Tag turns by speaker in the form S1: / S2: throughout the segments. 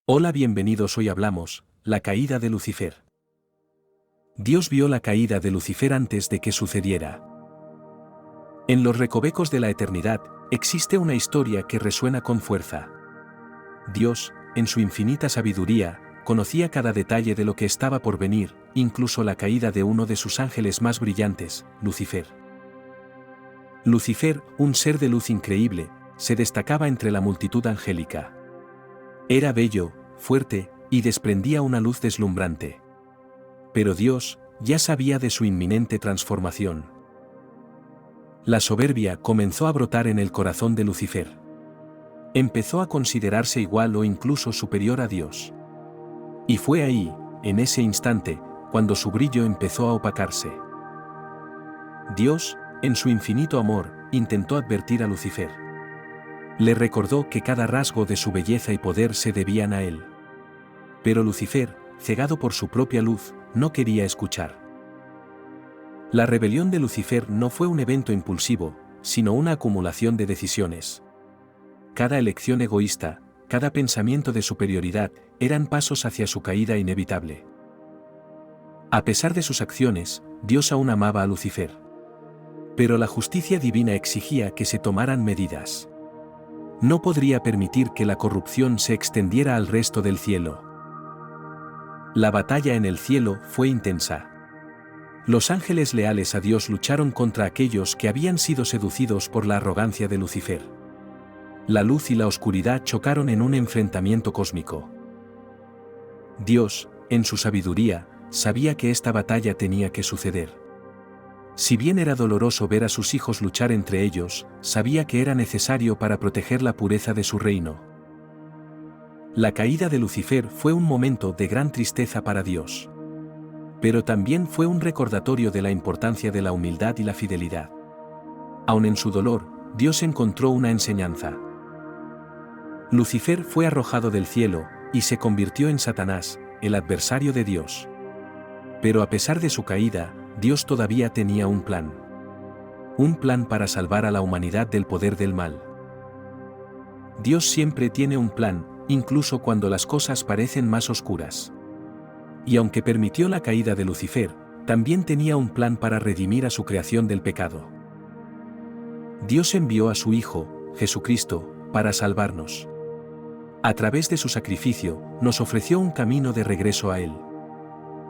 S1: Hola, bienvenidos. Hoy hablamos, la caída de Lucifer. Dios vio la caída de Lucifer antes de que sucediera. En los recovecos de la eternidad, existe una historia que resuena con fuerza. Dios, en su infinita sabiduría, conocía cada detalle de lo que estaba por venir, incluso la caída de uno de sus ángeles más brillantes, Lucifer. Lucifer, un ser de luz increíble, se destacaba entre la multitud angélica. Era bello, fuerte, y desprendía una luz deslumbrante. Pero Dios ya sabía de su inminente transformación. La soberbia comenzó a brotar en el corazón de Lucifer. Empezó a considerarse igual o incluso superior a Dios. Y fue ahí, en ese instante, cuando su brillo empezó a opacarse. Dios, en su infinito amor, intentó advertir a Lucifer. Le recordó que cada rasgo de su belleza y poder se debían a él. Pero Lucifer, cegado por su propia luz, no quería escuchar. La rebelión de Lucifer no fue un evento impulsivo, sino una acumulación de decisiones. Cada elección egoísta, cada pensamiento de superioridad, eran pasos hacia su caída inevitable. A pesar de sus acciones, Dios aún amaba a Lucifer. Pero la justicia divina exigía que se tomaran medidas. No podría permitir que la corrupción se extendiera al resto del cielo. La batalla en el cielo fue intensa. Los ángeles leales a Dios lucharon contra aquellos que habían sido seducidos por la arrogancia de Lucifer. La luz y la oscuridad chocaron en un enfrentamiento cósmico. Dios, en su sabiduría, sabía que esta batalla tenía que suceder. Si bien era doloroso ver a sus hijos luchar entre ellos, sabía que era necesario para proteger la pureza de su reino. La caída de Lucifer fue un momento de gran tristeza para Dios. Pero también fue un recordatorio de la importancia de la humildad y la fidelidad. Aun en su dolor, Dios encontró una enseñanza. Lucifer fue arrojado del cielo, y se convirtió en Satanás, el adversario de Dios. Pero a pesar de su caída, Dios todavía tenía un plan. Un plan para salvar a la humanidad del poder del mal. Dios siempre tiene un plan, incluso cuando las cosas parecen más oscuras. Y aunque permitió la caída de Lucifer, también tenía un plan para redimir a su creación del pecado. Dios envió a su Hijo, Jesucristo, para salvarnos. A través de su sacrificio, nos ofreció un camino de regreso a Él.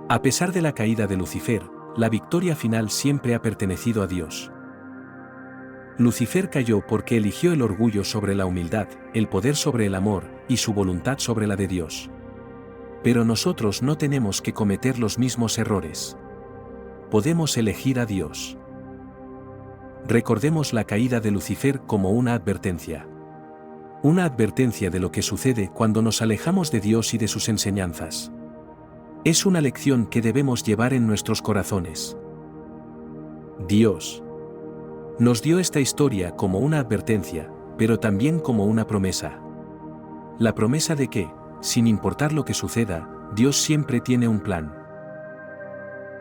S1: A pesar de la caída de Lucifer, la victoria final siempre ha pertenecido a Dios. Lucifer cayó porque eligió el orgullo sobre la humildad, el poder sobre el amor, y su voluntad sobre la de Dios. Pero nosotros no tenemos que cometer los mismos errores. Podemos elegir a Dios. Recordemos la caída de Lucifer como una advertencia. Una advertencia de lo que sucede cuando nos alejamos de Dios y de sus enseñanzas. Es una lección que debemos llevar en nuestros corazones. Dios nos dio esta historia como una advertencia, pero también como una promesa. La promesa de que, sin importar lo que suceda, Dios siempre tiene un plan.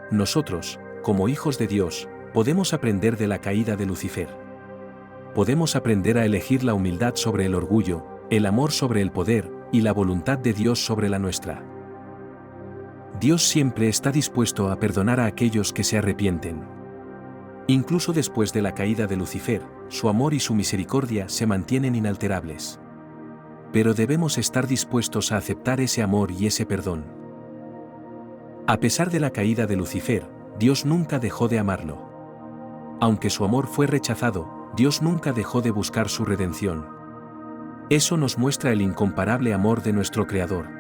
S1: Nosotros, como hijos de Dios, podemos aprender de la caída de Lucifer. Podemos aprender a elegir la humildad sobre el orgullo, el amor sobre el poder, y la voluntad de Dios sobre la nuestra. Dios siempre está dispuesto a perdonar a aquellos que se arrepienten. Incluso después de la caída de Lucifer, su amor y su misericordia se mantienen inalterables. Pero debemos estar dispuestos a aceptar ese amor y ese perdón. A pesar de la caída de Lucifer, Dios nunca dejó de amarlo. Aunque su amor fue rechazado, Dios nunca dejó de buscar su redención. Eso nos muestra el incomparable amor de nuestro Creador.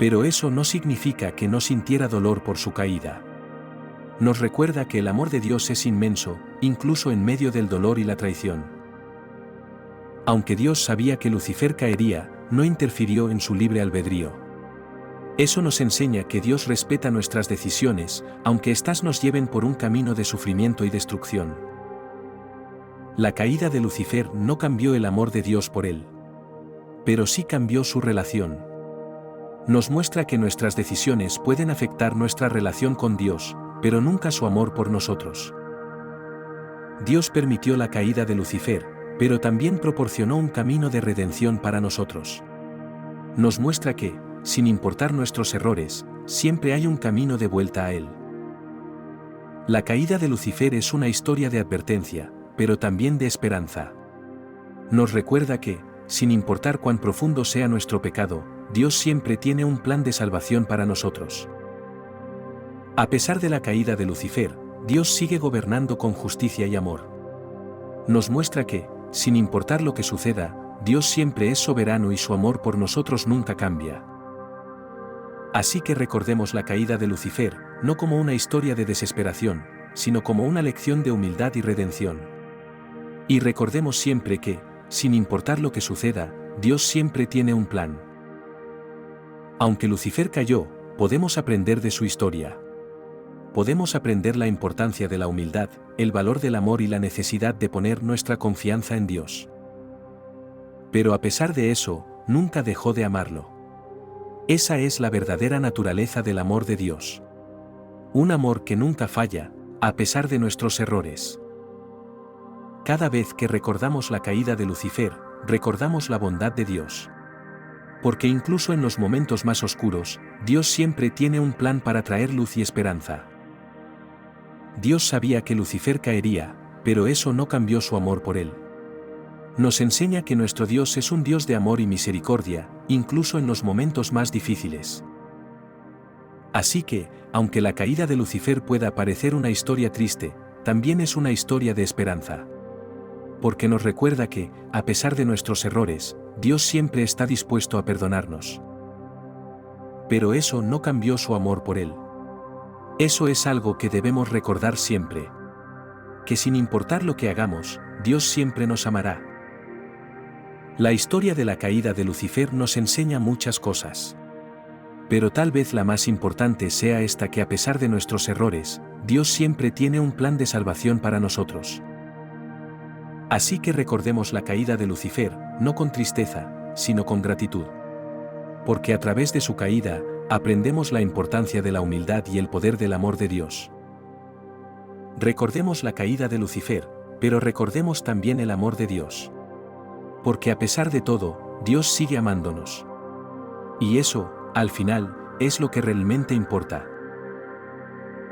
S1: Pero eso no significa que no sintiera dolor por su caída. Nos recuerda que el amor de Dios es inmenso, incluso en medio del dolor y la traición. Aunque Dios sabía que Lucifer caería, no interfirió en su libre albedrío. Eso nos enseña que Dios respeta nuestras decisiones, aunque éstas nos lleven por un camino de sufrimiento y destrucción. La caída de Lucifer no cambió el amor de Dios por él. Pero sí cambió su relación. Nos muestra que nuestras decisiones pueden afectar nuestra relación con Dios, pero nunca su amor por nosotros. Dios permitió la caída de Lucifer, pero también proporcionó un camino de redención para nosotros. Nos muestra que, sin importar nuestros errores, siempre hay un camino de vuelta a Él. La caída de Lucifer es una historia de advertencia, pero también de esperanza. Nos recuerda que, sin importar cuán profundo sea nuestro pecado, Dios siempre tiene un plan de salvación para nosotros. A pesar de la caída de Lucifer, Dios sigue gobernando con justicia y amor. Nos muestra que, sin importar lo que suceda, Dios siempre es soberano y su amor por nosotros nunca cambia. Así que recordemos la caída de Lucifer, no como una historia de desesperación, sino como una lección de humildad y redención. Y recordemos siempre que, sin importar lo que suceda, Dios siempre tiene un plan. Aunque Lucifer cayó, podemos aprender de su historia. Podemos aprender la importancia de la humildad, el valor del amor y la necesidad de poner nuestra confianza en Dios. Pero a pesar de eso, nunca dejó de amarlo. Esa es la verdadera naturaleza del amor de Dios. Un amor que nunca falla, a pesar de nuestros errores. Cada vez que recordamos la caída de Lucifer, recordamos la bondad de Dios. Porque incluso en los momentos más oscuros, Dios siempre tiene un plan para traer luz y esperanza. Dios sabía que Lucifer caería, pero eso no cambió su amor por él. Nos enseña que nuestro Dios es un Dios de amor y misericordia, incluso en los momentos más difíciles. Así que, aunque la caída de Lucifer pueda parecer una historia triste, también es una historia de esperanza. Porque nos recuerda que, a pesar de nuestros errores, Dios siempre está dispuesto a perdonarnos. Pero eso no cambió su amor por él. Eso es algo que debemos recordar siempre. Que sin importar lo que hagamos, Dios siempre nos amará. La historia de la caída de Lucifer nos enseña muchas cosas. Pero tal vez la más importante sea esta: que a pesar de nuestros errores, Dios siempre tiene un plan de salvación para nosotros. Así que recordemos la caída de Lucifer, no con tristeza, sino con gratitud. Porque a través de su caída, aprendemos la importancia de la humildad y el poder del amor de Dios. Recordemos la caída de Lucifer, pero recordemos también el amor de Dios. Porque a pesar de todo, Dios sigue amándonos. Y eso, al final, es lo que realmente importa.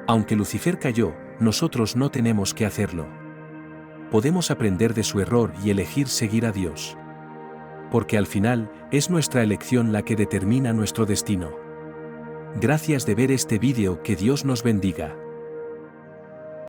S1: Aunque Lucifer cayó, nosotros no tenemos que hacerlo. Podemos aprender de su error y elegir seguir a Dios. Porque al final, es nuestra elección la que determina nuestro destino. Gracias de ver este vídeo, que Dios nos bendiga.